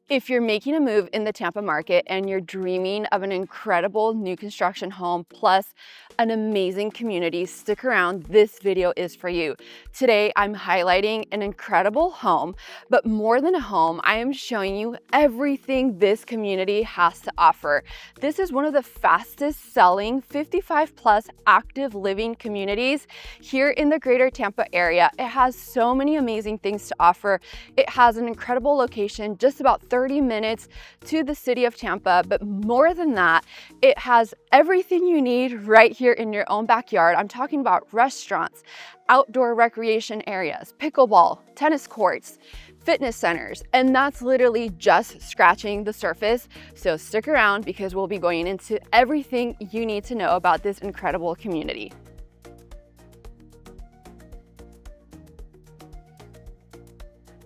If you're making a move in the Tampa market and you're dreaming of an incredible new construction home plus an amazing community, stick around. This video is for you. Today, I'm highlighting an incredible home, but more than a home, I am showing you everything this community has to offer. This is one of the fastest selling 55 plus active living communities here in the greater Tampa area. It has so many amazing things to offer. It has an incredible location, just about 30 minutes to the city of Tampa, but more than that, it has everything you need right here in your own backyard. I'm talking about restaurants, outdoor recreation areas, pickleball, tennis courts, fitness centers, and that's literally just scratching the surface. So stick around because we'll be going into everything you need to know about this incredible community.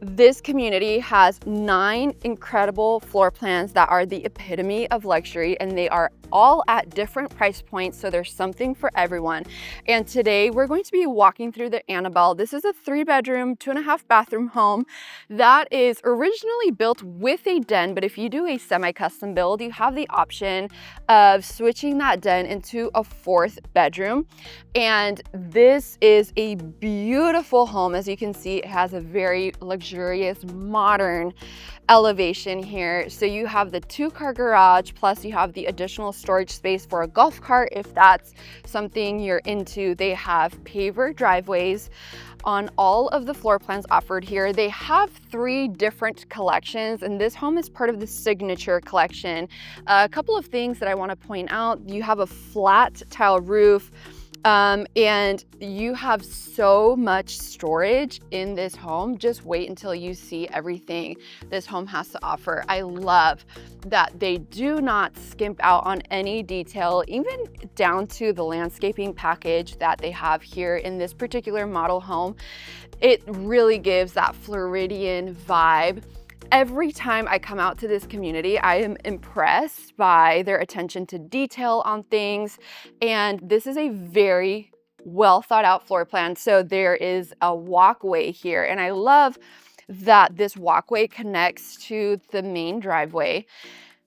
This community has 9 incredible floor plans that are the epitome of luxury, and they are all at different price points, so there's something for everyone. And today we're going to be walking through the Annabelle. This is a 3-bedroom, 2.5 bathroom home that is originally built with a den, but if you do a semi-custom build, you have the option of switching that den into a 4th bedroom. And this is a beautiful home. As you can see, it has a very luxurious, modern elevation here. So you have the 2-car garage, plus you have the additional storage space for a golf cart if that's something you're into. They have paver driveways on all of the floor plans offered here. They have 3 different collections, and this home is part of the signature collection. A couple of things that I want to point out: you have a flat tile roof, and you have so much storage in this home. Just wait until you see everything this home has to offer. I love that they do not skimp out on any detail, even down to the landscaping package that they have here in this particular model home. It really gives that Floridian vibe. Every time I come out to this community, I am impressed by their attention to detail on things. And this is a very well thought out floor plan. So there is a walkway here, and I love that this walkway connects to the main driveway.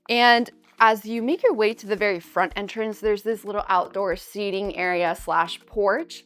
And as you make your way to the very front entrance, there's this little outdoor seating area / porch.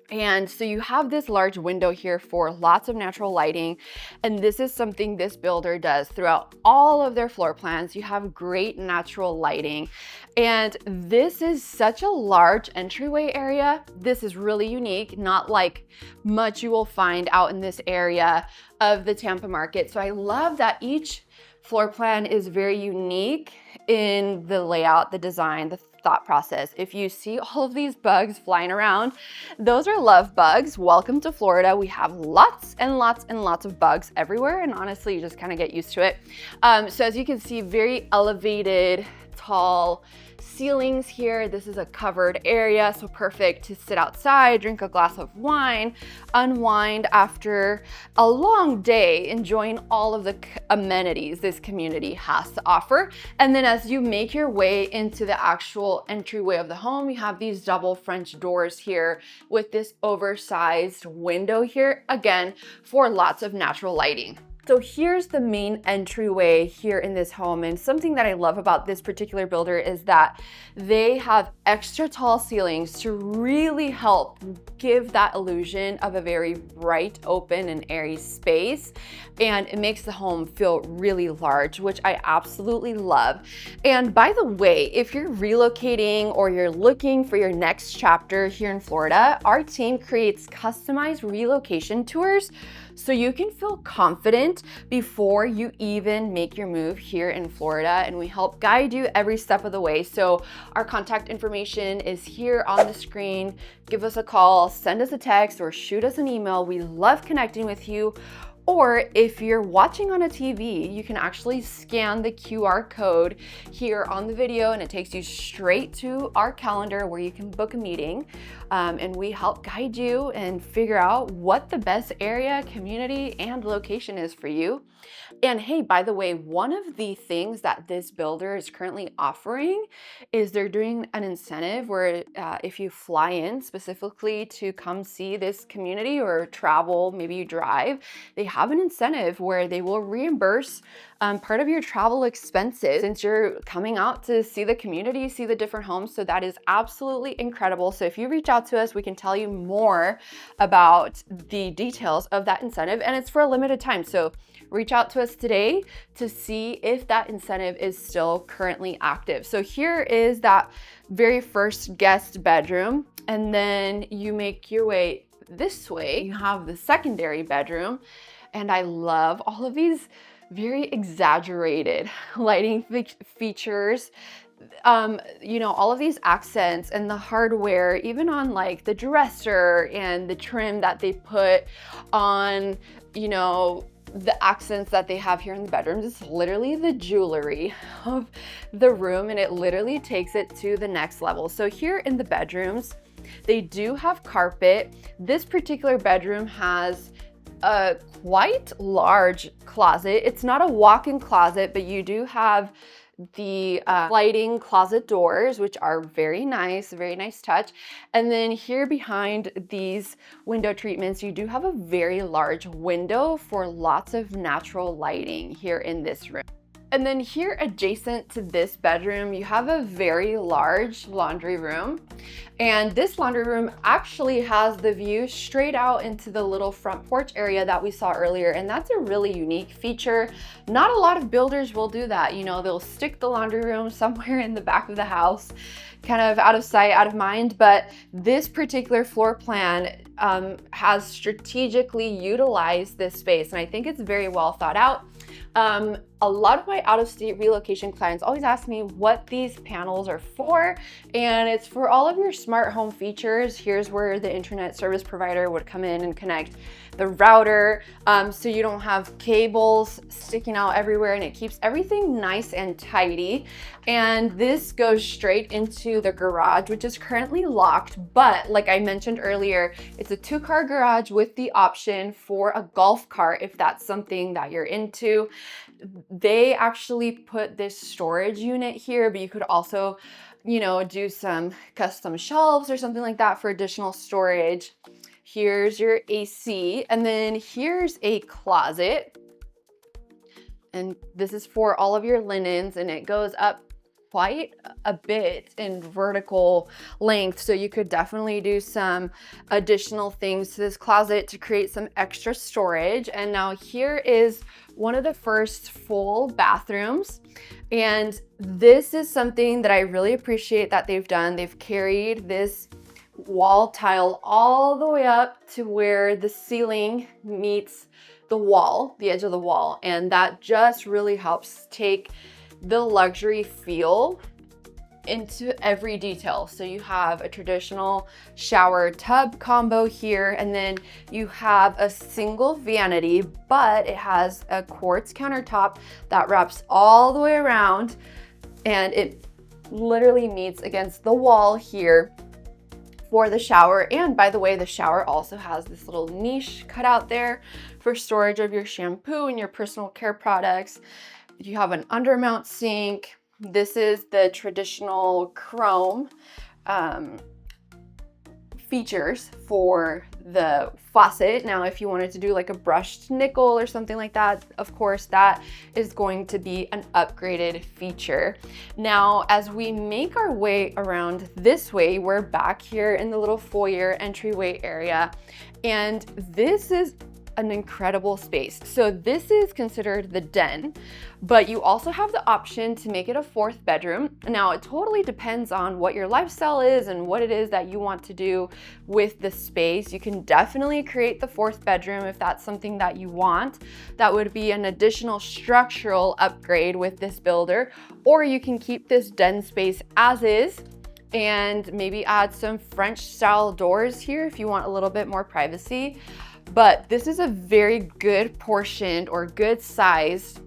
And so you have this large window here for lots of natural lighting. And this is something this builder does throughout all of their floor plans. You have great natural lighting. And this is such a large entryway area. This is really unique, not like much you will find out in this area of the Tampa market. So I love that each floor plan is very unique in the layout, the design, the thought process. If you see all of these bugs flying around, those are love bugs. Welcome to Florida. We have lots and lots and lots of bugs everywhere, and honestly, you just kind of get used to it. So as you can see, very elevated, tall ceilings here. This is a covered area, so perfect to sit outside, drink a glass of wine, unwind after a long day, enjoying all of the amenities this community has to offer. And then as you make your way into the actual entryway of the home, you have these double French doors here with this oversized window here, again, for lots of natural lighting. So here's the main entryway here in this home, and something that I love about this particular builder is that they have extra tall ceilings to really help give that illusion of a very bright, open, and airy space, and it makes the home feel really large, which I absolutely love. And by the way, if you're relocating or you're looking for your next chapter here in Florida, our team creates customized relocation tours so you can feel confident before you even make your move here in Florida, and we help guide you every step of the way. So our contact information is here on the screen. Give us a call, send us a text, or shoot us an email. We love connecting with you. Or if you're watching on a TV, you can actually scan the QR code here on the video, and it takes you straight to our calendar where you can book a meeting. And we help guide you and figure out what the best area, community, and location is for you. And hey, by the way, one of the things that this builder is currently offering is they're doing an incentive where if you fly in specifically to come see this community or travel, maybe you drive, they have have an incentive where they will reimburse part of your travel expenses since you're coming out to see the community, see the different homes. So that is absolutely incredible. So if you reach out to us, we can tell you more about the details of that incentive, and it's for a limited time. So reach out to us today to see if that incentive is still currently active. So here is that very first guest bedroom, and then you make your way this way. You have the secondary bedroom, and I love all of these very exaggerated lighting features. You know, all of these accents and the hardware, even on like the dresser and the trim that they put on, you know, the accents that they have here in the bedrooms. It's literally the jewelry of the room, and it literally takes it to the next level. So here in the bedrooms, they do have carpet. This particular bedroom has a quite large closet. It's not a walk-in closet, but you do have the sliding closet doors, which are very nice touch. And then here behind these window treatments, you do have a very large window for lots of natural lighting here in this room. And then here adjacent to this bedroom, you have a very large laundry room. And this laundry room actually has the view straight out into the little front porch area that we saw earlier. And that's a really unique feature. Not a lot of builders will do that. You know, they'll stick the laundry room somewhere in the back of the house, kind of out of sight, out of mind. But this particular floor plan has strategically utilized this space. And I think it's very well thought out. A lot of my out-of-state relocation clients always ask me what these panels are for, and it's for all of your smart home features. Here's where the internet service provider would come in and connect the router, so you don't have cables sticking out everywhere, and it keeps everything nice and tidy. And this goes straight into the garage, which is currently locked, but like I mentioned earlier, it's a 2-car garage with the option for a golf cart if that's something that you're into. They actually put this storage unit here, but you could also, you know, do some custom shelves or something like that for additional storage. Here's your AC, and then here's a closet. And this is for all of your linens, and it goes up quite a bit in vertical length. So you could definitely do some additional things to this closet to create some extra storage. And now here is one of the first full bathrooms. And this is something that I really appreciate that they've done. They've carried this wall tile all the way up to where the ceiling meets the wall, the edge of the wall. And that just really helps take the luxury feel into every detail. So you have a traditional shower tub combo here, and then you have a single vanity, but it has a quartz countertop that wraps all the way around, and it literally meets against the wall here for the shower. And by the way, the shower also has this little niche cut out there for storage of your shampoo and your personal care products. You have an undermount sink. This is the traditional chrome features for the faucet. Now, if you wanted to do like a brushed nickel or something like that, of course, that is going to be an upgraded feature. Now, as we make our way around this way, we're back here in the little foyer entryway area, and this is an incredible space. So this is considered the den, but you also have the option to make it a 4th bedroom. Now, it totally depends on what your lifestyle is and what it is that you want to do with the space. You can definitely create the 4th bedroom if that's something that you want. That would be an additional structural upgrade with this builder, or you can keep this den space as is and maybe add some French style doors here if you want a little bit more privacy. But this is a very good portioned or good sized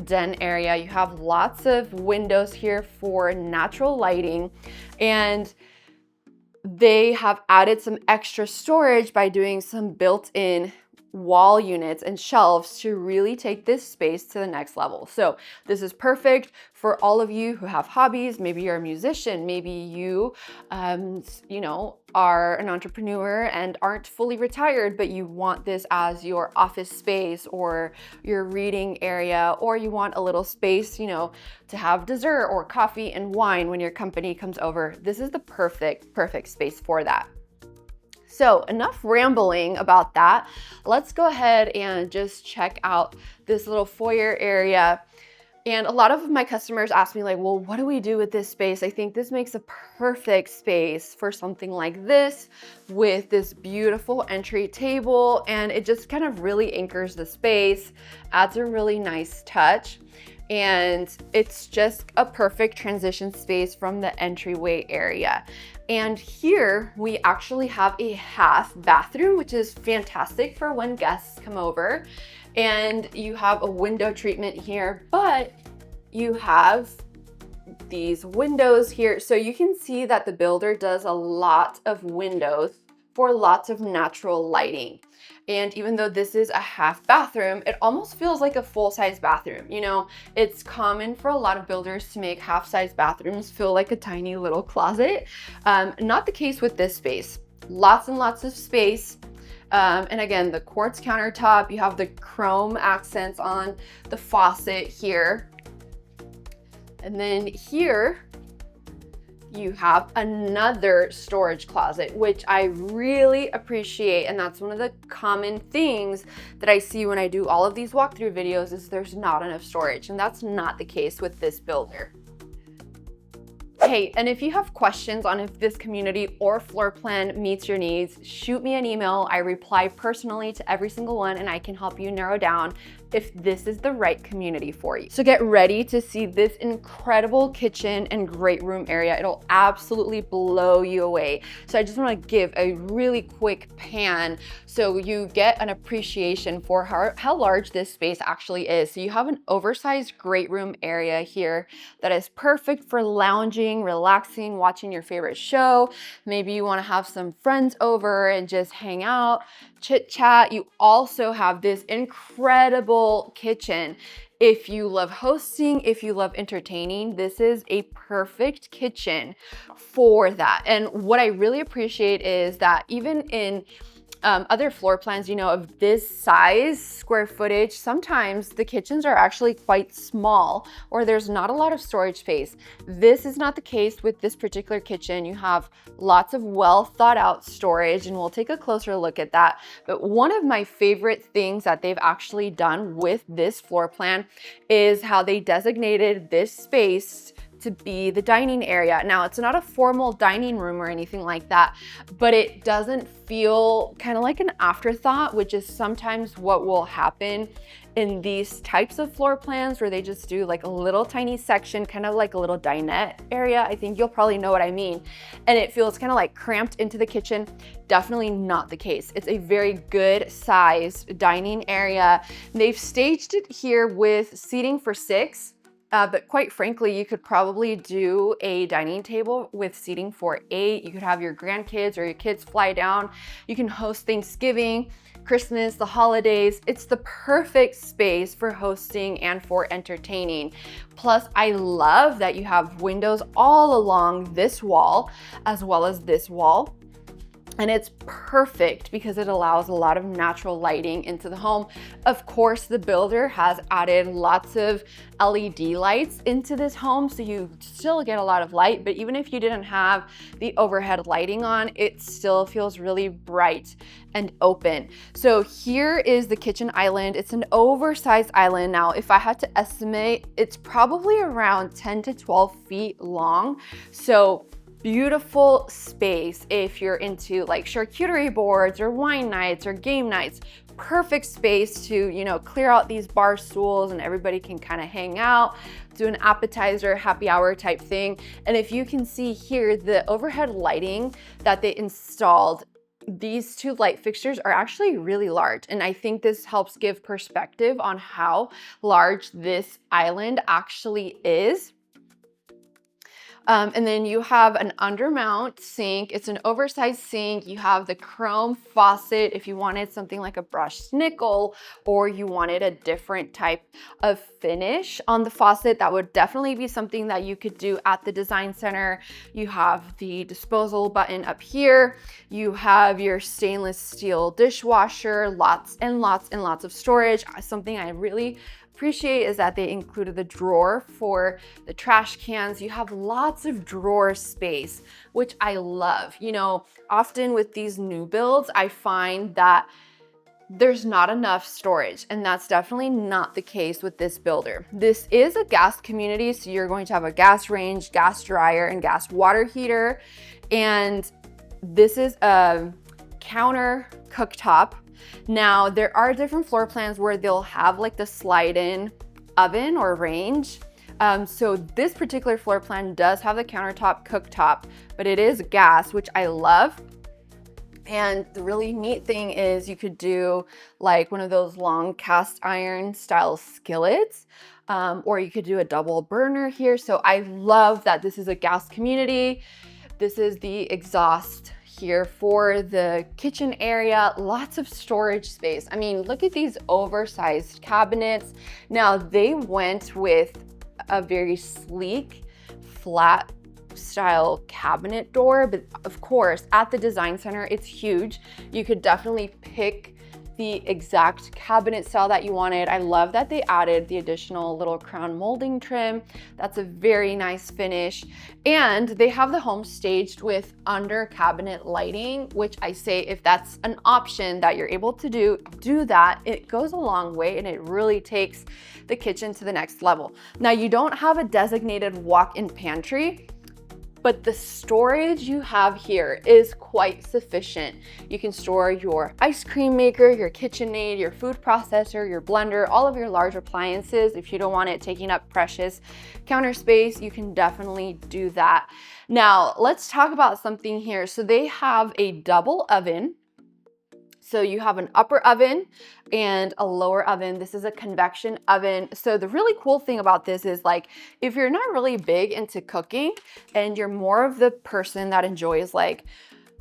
den area. You have lots of windows here for natural lighting, and they have added some extra storage by doing some built-in wall units and shelves to really take this space to the next level. So this is perfect for all of you who have hobbies. Maybe you're a musician, maybe you, are an entrepreneur and aren't fully retired, but you want this as your office space or your reading area, or you want a little space, to have dessert or coffee and wine when your company comes over. This is the perfect space for that. So enough rambling about that. Let's go ahead and just check out this little foyer area. And a lot of my customers ask me like, well, what do we do with this space? I think this makes a perfect space for something like this with this beautiful entry table. And it just kind of really anchors the space, adds a really nice touch. And it's just a perfect transition space from the entryway area. And here we actually have a half bathroom, which is fantastic for when guests come over. And you have a window treatment here, but you have these windows here. So you can see that the builder does a lot of windows for lots of natural lighting. And even though this is a half bathroom, it almost feels like a full-size bathroom. It's common for a lot of builders to make half-size bathrooms feel like a tiny little closet. Not the case with this space. Lots and lots of space. And again, the quartz countertop, you have the chrome accents on the faucet here. And then here, you have another storage closet, which I really appreciate. And that's one of the common things that I see when I do all of these walkthrough videos is there's not enough storage. And that's not the case with this builder. Hey, and if you have questions on if this community or floor plan meets your needs, shoot me an email. I reply personally to every single one and I can help you narrow down if this is the right community for you. So get ready to see this incredible kitchen and great room area. It'll absolutely blow you away. So I just want to give a really quick pan so you get an appreciation for how large this space actually is. So you have an oversized great room area here that is perfect for lounging, relaxing, watching your favorite show. Maybe you want to have some friends over and just hang out, chit chat. You also have this incredible kitchen. If you love hosting, if you love entertaining, this is a perfect kitchen for that. And what I really appreciate is that even in other floor plans, of this size, square footage, sometimes the kitchens are actually quite small or there's not a lot of storage space. This is not the case with this particular kitchen. You have lots of well thought out storage and we'll take a closer look at that. But one of my favorite things that they've actually done with this floor plan is how they designated this space to be the dining area. Now, it's not a formal dining room or anything like that, but it doesn't feel kind of like an afterthought, which is sometimes what will happen in these types of floor plans where they just do like a little tiny section, kind of like a little dinette area. I think you'll probably know what I mean. And it feels kind of like cramped into the kitchen. Definitely not the case. It's a very good sized dining area. They've staged it here with seating for 6. But quite frankly, you could probably do a dining table with seating for 8. You could have your grandkids or your kids fly down. You can host Thanksgiving, Christmas, the holidays. It's the perfect space for hosting and for entertaining. Plus, I love that you have windows all along this wall as well as this wall. And it's perfect because it allows a lot of natural lighting into the home. Of course, the builder has added lots of LED lights into this home, so you still get a lot of light, but even if you didn't have the overhead lighting on, it still feels really bright and open. So here is the kitchen island. It's an oversized island. Now, if I had to estimate, it's probably around 10 to 12 feet long. So beautiful space if you're into like charcuterie boards or wine nights or game nights. Perfect space to, clear out these bar stools and everybody can kind of hang out, do an appetizer, happy hour type thing. And if you can see here, the overhead lighting that they installed, these 2 light fixtures are actually really large. And I think this helps give perspective on how large this island actually is. And then you have an undermount sink. It's an oversized sink. You have the chrome faucet if you wanted something like a brushed nickel, or you wanted a different type of finish on the faucet. That would definitely be something that you could do at the design center. You have the disposal button up here. You have your stainless steel dishwasher, lots and lots and lots of storage. Something I really appreciate is that they included the drawer for the trash cans. You have lots of drawer space, which I love. You know, often with these new builds, I find that there's not enough storage, and that's definitely not the case with this builder. This is a gas community, so you're going to have a gas range, gas dryer, and gas water heater. And this is a counter cooktop. Now, there are different floor plans where they'll have like the slide-in oven or range. So this particular floor plan does have the countertop cooktop, but it is gas, which I love. And the really neat thing is you could do like one of those long cast iron style skillets, or you could do a double burner here. So I love that this is a gas community. This is the exhaust here for the kitchen area, lots of storage space. I mean, look at these oversized cabinets. Now, they went with a very sleek, flat style cabinet door, but of course, at the design center, it's huge. You could definitely pick the exact cabinet style that you wanted. I love that they added the additional little crown molding trim. That's a very nice finish. And they have the home staged with under cabinet lighting, which I say if that's an option that you're able to do that. It goes a long way and it really takes the kitchen to the next level. Now, you don't have a designated walk-in pantry, but the storage you have here is quite sufficient. You can store your ice cream maker, your KitchenAid, your food processor, your blender, all of your large appliances. If you don't want it taking up precious counter space, you can definitely do that. Now, let's talk about something here. So they have a double oven. So you have an upper oven and a lower oven. This is a convection oven. So the really cool thing about this is like, if you're not really big into cooking and you're more of the person that enjoys like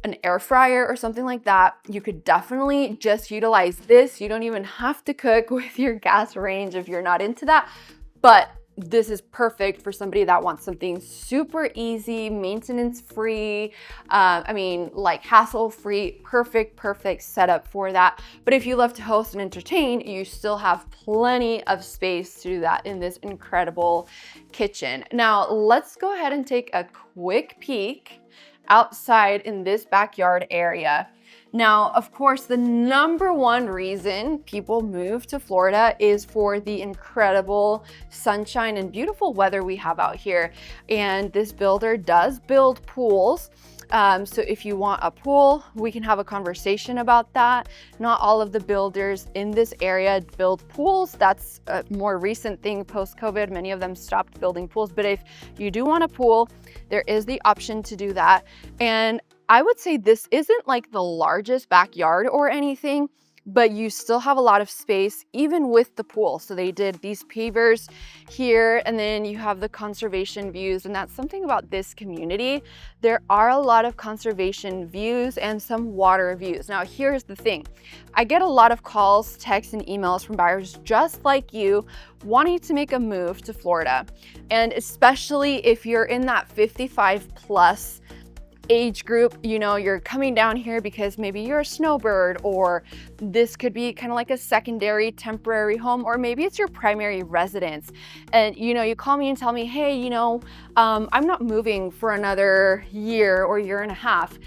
an air fryer or something like that, you could definitely just utilize this. You don't even have to cook with your gas range if you're not into that. But this is perfect for somebody that wants something super easy, maintenance free, I mean, like hassle free, perfect setup for that. But if you love to host and entertain, you still have plenty of space to do that in this incredible kitchen. Now, let's go ahead and take a quick peek outside in this backyard area. Now, of course, the number one reason people move to Florida is for the incredible sunshine and beautiful weather we have out here. And this builder does build pools. So if you want a pool, we can have a conversation about that. Not all of the builders in this area build pools. That's a more recent thing post-COVID. Many of them stopped building pools. But if you do want a pool, there is the option to do that. And I would say this isn't like the largest backyard or anything, but you still have a lot of space even with the pool. So they did these pavers here, and then you have the conservation views. And that's something about this community. There are a lot of conservation views and some water views. Now, here's the thing. I get a lot of calls, texts, and emails from buyers just like you wanting to make a move to Florida. And especially if you're in that 55 plus age group, you know, you're coming down here because maybe you're a snowbird, or this could be kind of like a secondary temporary home, or maybe it's your primary residence. And, you know, you call me and tell me, hey, you know, I'm not moving for another year or year and a half.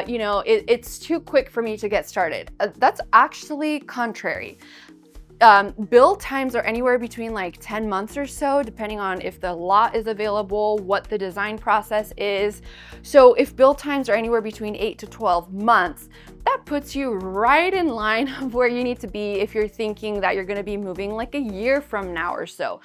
You know, it's too quick for me to get started. That's actually contrary. Build times are anywhere between like 10 months or so, depending on if the lot is available, what the design process is. So if build times are anywhere between 8 to 12 months, that puts you right in line of where you need to be if you're thinking that you're gonna be moving like a year from now or so.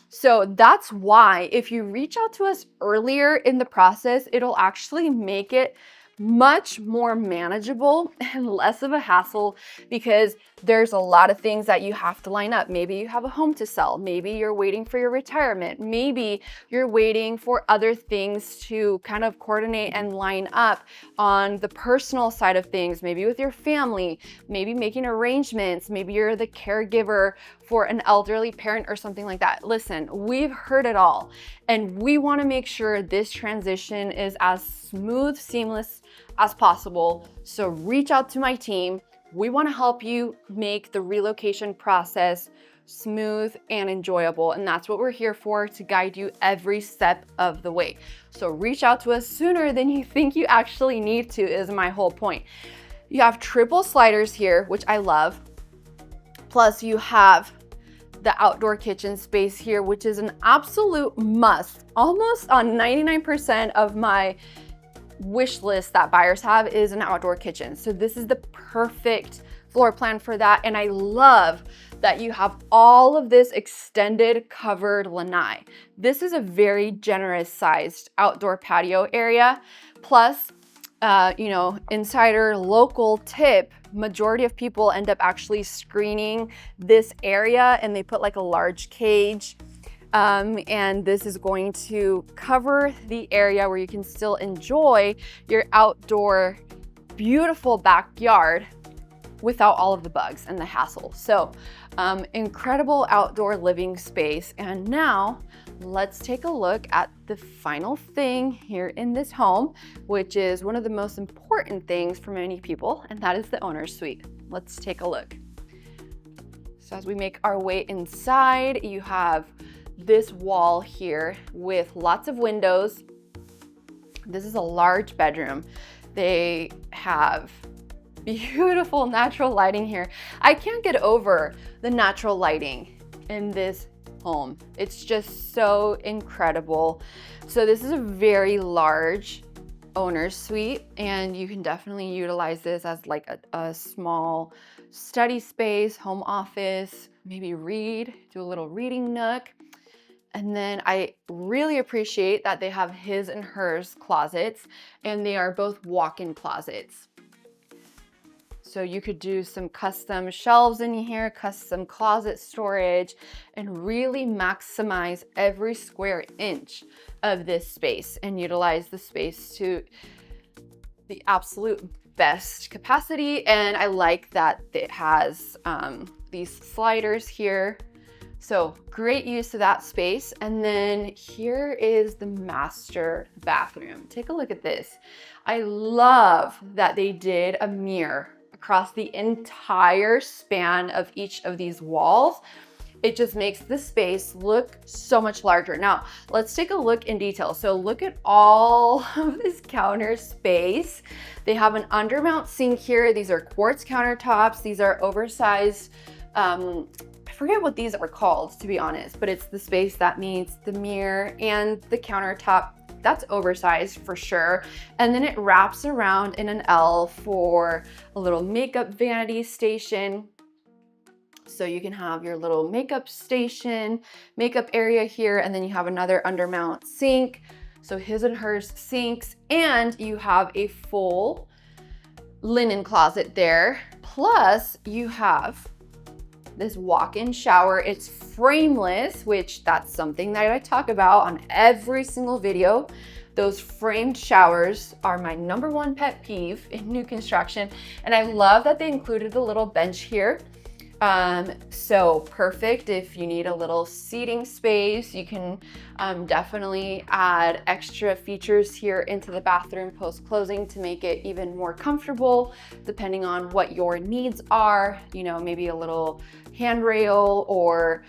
So that's why if you reach out to us earlier in the process, it'll actually make it much more manageable and less of a hassle because there's a lot of things that you have to line up. Maybe you have a home to sell. Maybe you're waiting for your retirement. Maybe you're waiting for other things to kind of coordinate and line up on the personal side of things, maybe with your family, maybe making arrangements. Maybe you're the caregiver for an elderly parent or something like that. Listen, we've heard it all, and we want to make sure this transition is as smooth, seamless as possible. So reach out to my team. We want to help you make the relocation process smooth and enjoyable. And that's what we're here for, to guide you every step of the way. So reach out to us sooner than you think you actually need to, is my whole point. You have triple sliders here, which I love. Plus you have the outdoor kitchen space here, which is an absolute must. Almost on 99% of my wish list that buyers have is an outdoor kitchen. So this is the perfect floor plan for that. And I love that you have all of this extended covered lanai. This is a very generous sized outdoor patio area. Plus, insider local tip, majority of people end up actually screening this area, and they put like a large cage. And this is going to cover the area where you can still enjoy your outdoor, beautiful backyard without all of the bugs and the hassle. So incredible outdoor living space. And now let's take a look at the final thing here in this home, which is one of the most important things for many people, and that is the owner's suite. Let's take a look. So as we make our way inside, you have this wall here with lots of windows. This is a large bedroom. They have beautiful natural lighting here. I can't get over the natural lighting in this home. It's just so incredible. So this is a very large owner's suite, and you can definitely utilize this as like a small study space, home office, maybe do a little reading nook. And then I really appreciate that they have his and hers closets, and they are both walk-in closets. So you could do some custom shelves in here, custom closet storage, and really maximize every square inch of this space and utilize the space to the absolute best capacity. And I like that it has these sliders here. So great use of that space. And then here is the master bathroom. Take a look at this. I love that they did a mirror across the entire span of each of these walls. It just makes the space look so much larger. Now, let's take a look in detail. So look at all of this counter space. They have an undermount sink here. These are quartz countertops. These are oversized, I forget what these are called, to be honest, but it's the space that meets the mirror and the countertop. That's oversized for sure. And then it wraps around in an L for a little makeup vanity station. So you can have your little makeup station, makeup area here, and then you have another undermount sink. So his and hers sinks, and you have a full linen closet there. Plus you have this walk-in shower. It's frameless, which that's something that I talk about on every single video. Those framed showers are my #1 pet peeve in new construction. And I love that they included the little bench here. So perfect if you need a little seating space. You can definitely add extra features here into the bathroom post-closing to make it even more comfortable, depending on what your needs are. Maybe a little handrail or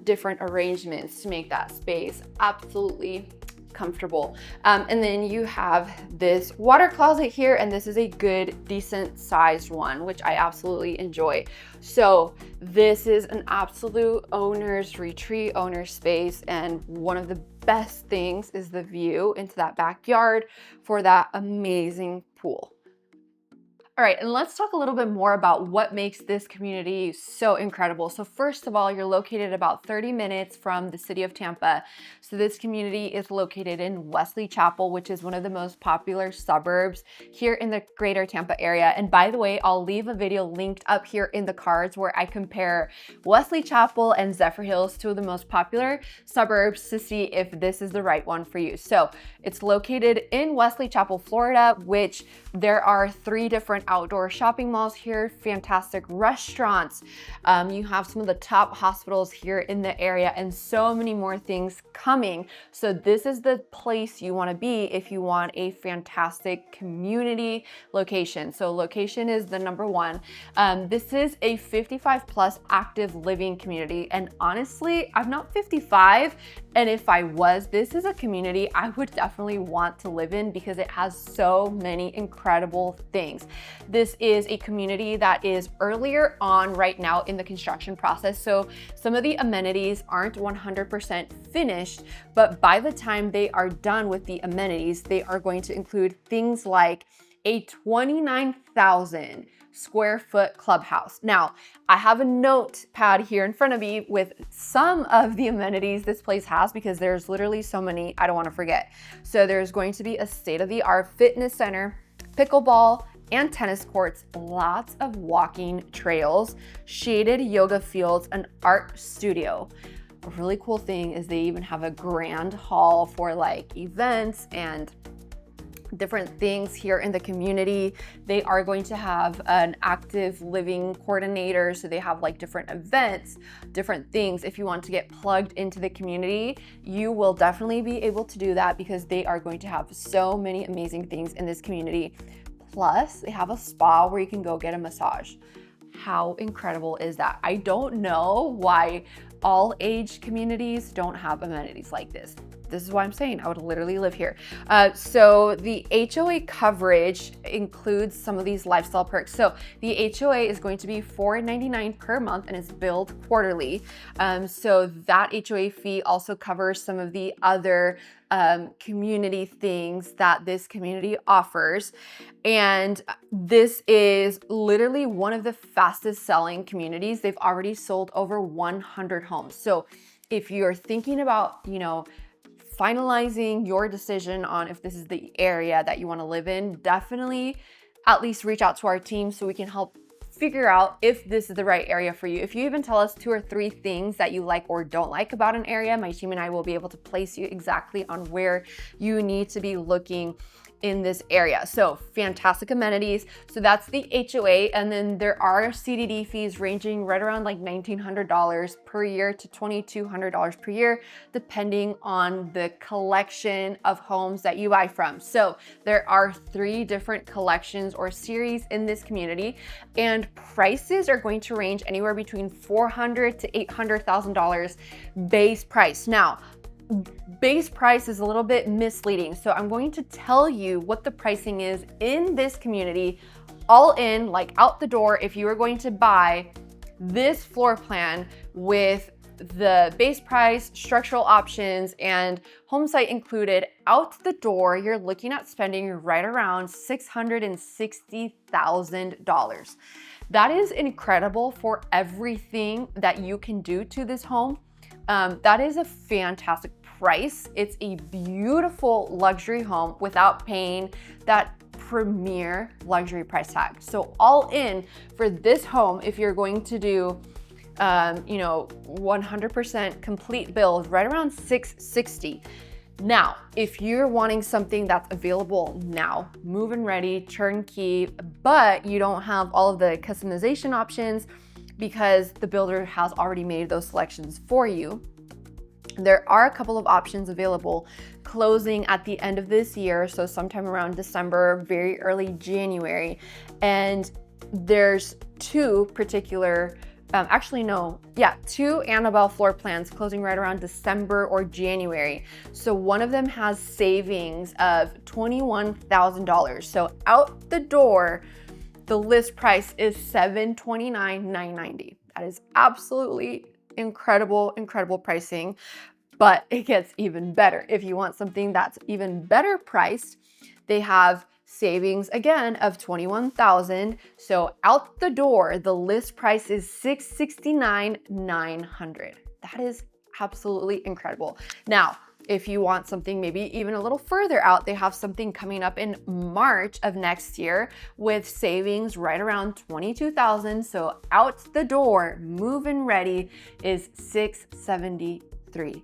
different arrangements to make that space absolutely comfortable. And then you have this water closet here, and this is a good, decent sized one, which I absolutely enjoy. So this is an absolute owner's retreat, owner's space, and one of the best things is the view into that backyard for that amazing pool. All right, and let's talk a little bit more about what makes this community so incredible. So first of all, you're located about 30 minutes from the city of Tampa. So this community is located in Wesley Chapel, which is one of the most popular suburbs here in the greater Tampa area. And by the way, I'll leave a video linked up here in the cards where I compare Wesley Chapel and Zephyr Hills, two of the most popular suburbs, to see if this is the right one for you. So it's located in Wesley Chapel, Florida, which there are 3 different outdoor shopping malls here, fantastic restaurants. You have some of the top hospitals here in the area and so many more things coming. So this is the place you want to be if you want a fantastic community location. So location is the number one. This is a 55 plus active living community. And honestly, I'm not 55. And if I was, this is a community I would definitely want to live in because it has so many incredible things. This is a community that is earlier on right now in the construction process. So some of the amenities aren't 100% finished, but by the time they are done with the amenities, they are going to include things like a 29,000 square foot clubhouse. Now, I have a notepad here in front of me with some of the amenities this place has because there's literally so many I don't want to forget. So there's going to be a state-of-the-art fitness center, pickleball and tennis courts, lots of walking trails, shaded yoga fields, an art studio. A really cool thing is they even have a grand hall for like events and different things here in the community. They are going to have an active living coordinator. So they have like different events, different things. If you want to get plugged into the community, you will definitely be able to do that because they are going to have so many amazing things in this community. Plus, they have a spa where you can go get a massage. How incredible is that? I don't know why all age communities don't have amenities like this. This is why I'm saying I would literally live here. So the HOA coverage includes some of these lifestyle perks. So the HOA is going to be $4.99 per month and it's billed quarterly. So that HOA fee also covers some of the other community things that this community offers. And this is literally one of the fastest selling communities. They've already sold over 100 homes. So if you're thinking about, finalizing your decision on if this is the area that you want to live in, definitely at least reach out to our team so we can help figure out if this is the right area for you. If you even tell us 2 or 3 things that you like or don't like about an area, my team and I will be able to place you exactly on where you need to be looking in this area. So fantastic amenities. So that's the HOA. And then there are CDD fees ranging right around like $1,900 per year to $2,200 per year, depending on the collection of homes that you buy from. So there are 3 different collections or series in this community, and prices are going to range anywhere between $400,000 to $800,000 base price. Now, base price is a little bit misleading. So I'm going to tell you what the pricing is in this community, all in, like out the door. If you are going to buy this floor plan with the base price, structural options, and home site included, out the door, you're looking at spending right around $660,000. That is incredible for everything that you can do to this home. That is a fantastic price. It's a beautiful luxury home without paying that premier luxury price tag. So all in for this home, if you're going to do 100% complete build, right around $660,000. Now, if you're wanting something that's available now, move-in ready, turnkey, but you don't have all of the customization options because the builder has already made those selections for you, there are a couple of options available closing at the end of this year, so sometime around December, very early January. And there's 2 particular, 2 Annabelle floor plans closing right around December or January. So one of them has savings of $21,000. So out the door, the list price is $729,990. That is absolutely incredible pricing, but it gets even better. If you want something that's even better priced, they have savings again of $21,000. So out the door, the list price is $669,900. That is absolutely incredible. Now, if you want something maybe even a little further out, they have something coming up in March of next year with savings right around $22,000. So out the door, move-in ready is $673.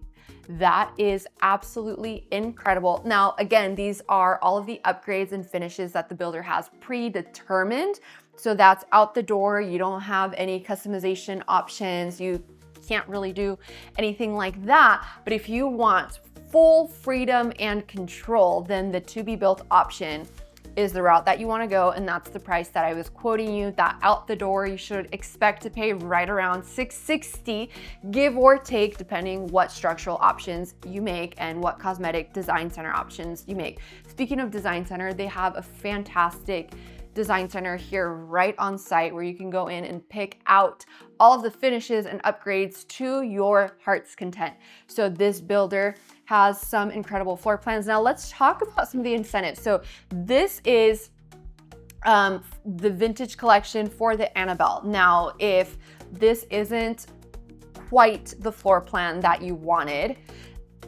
That is absolutely incredible. Now, again, these are all of the upgrades and finishes that the builder has predetermined. So that's out the door. You don't have any customization options. You can't really do anything like that. But if you want full freedom and control, then the to be built option is the route that you want to go, and that's the price that I was quoting you. That out the door you should expect to pay right around $660, give or take, depending what structural options you make and what cosmetic design center options you make. Speaking of design center, they have a fantastic design center here right on site where you can go in and pick out all of the finishes and upgrades to your heart's content. So this builder has some incredible floor plans. Now let's talk about some of the incentives. So this is the vintage collection for the Annabelle. Now, if this isn't quite the floor plan that you wanted,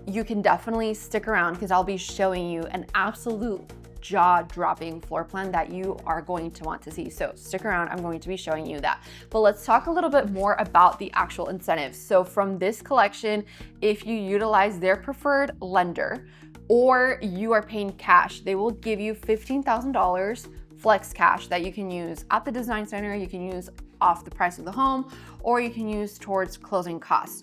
you can definitely stick around because I'll be showing you an absolute jaw-dropping floor plan that you are going to want to see. So stick around, I'm going to be showing you that. But let's talk a little bit more about the actual incentives. So from this collection, if you utilize their preferred lender or you are paying cash, they will give you $15,000 flex cash that you can use at the design center, you can use off the price of the home, or you can use towards closing costs.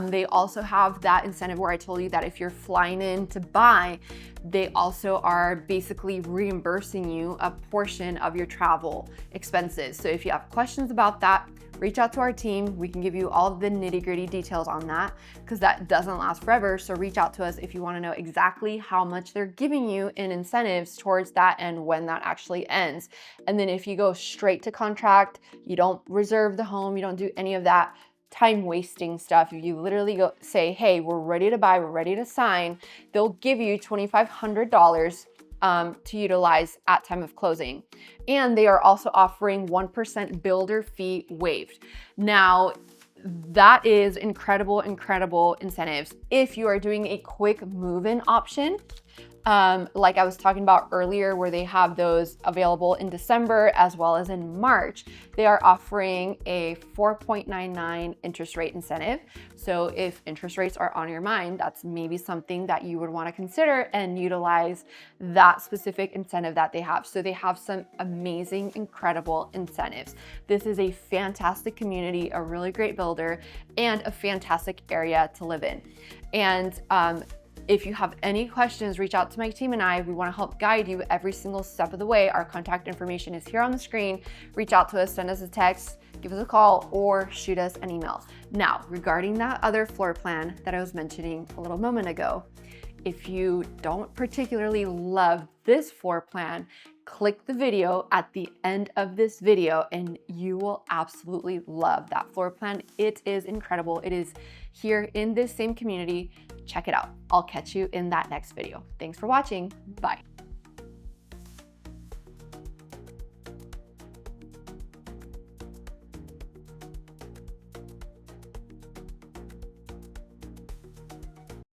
They also have that incentive where I told you that if you're flying in to buy, they also are basically reimbursing you a portion of your travel expenses. So if you have questions about that, reach out to our team. We can give you all the nitty-gritty details on that because that doesn't last forever. So reach out to us if you want to know exactly how much they're giving you in incentives towards that and when that actually ends. And then if you go straight to contract, you don't reserve the home, you don't do any of that time wasting stuff. If you literally go say, hey, we're ready to buy, we're ready to sign, they'll give you $2,500 to utilize at time of closing. And they are also offering 1% builder fee waived. Now, that is incredible incentives. If you are doing a quick move-in option, like I was talking about earlier, where they have those available in December as well as in March, they are offering a 4.99 interest rate incentive. So if interest rates are on your mind, that's maybe something that you would want to consider and utilize that specific incentive that they have. So they have some amazing, incredible incentives. This is a fantastic community, a really great builder, and a fantastic area to live in. And if you have any questions, reach out to my team and I. We want to help guide you every single step of the way. Our contact information is here on the screen. Reach out to us, send us a text, give us a call, or shoot us an email. Now, regarding that other floor plan that I was mentioning a little moment ago, if you don't particularly love this floor plan, click the video at the end of this video and you will absolutely love that floor plan. It is incredible. It is here in this same community. Check it out. I'll catch you in that next video. Thanks for watching. Bye.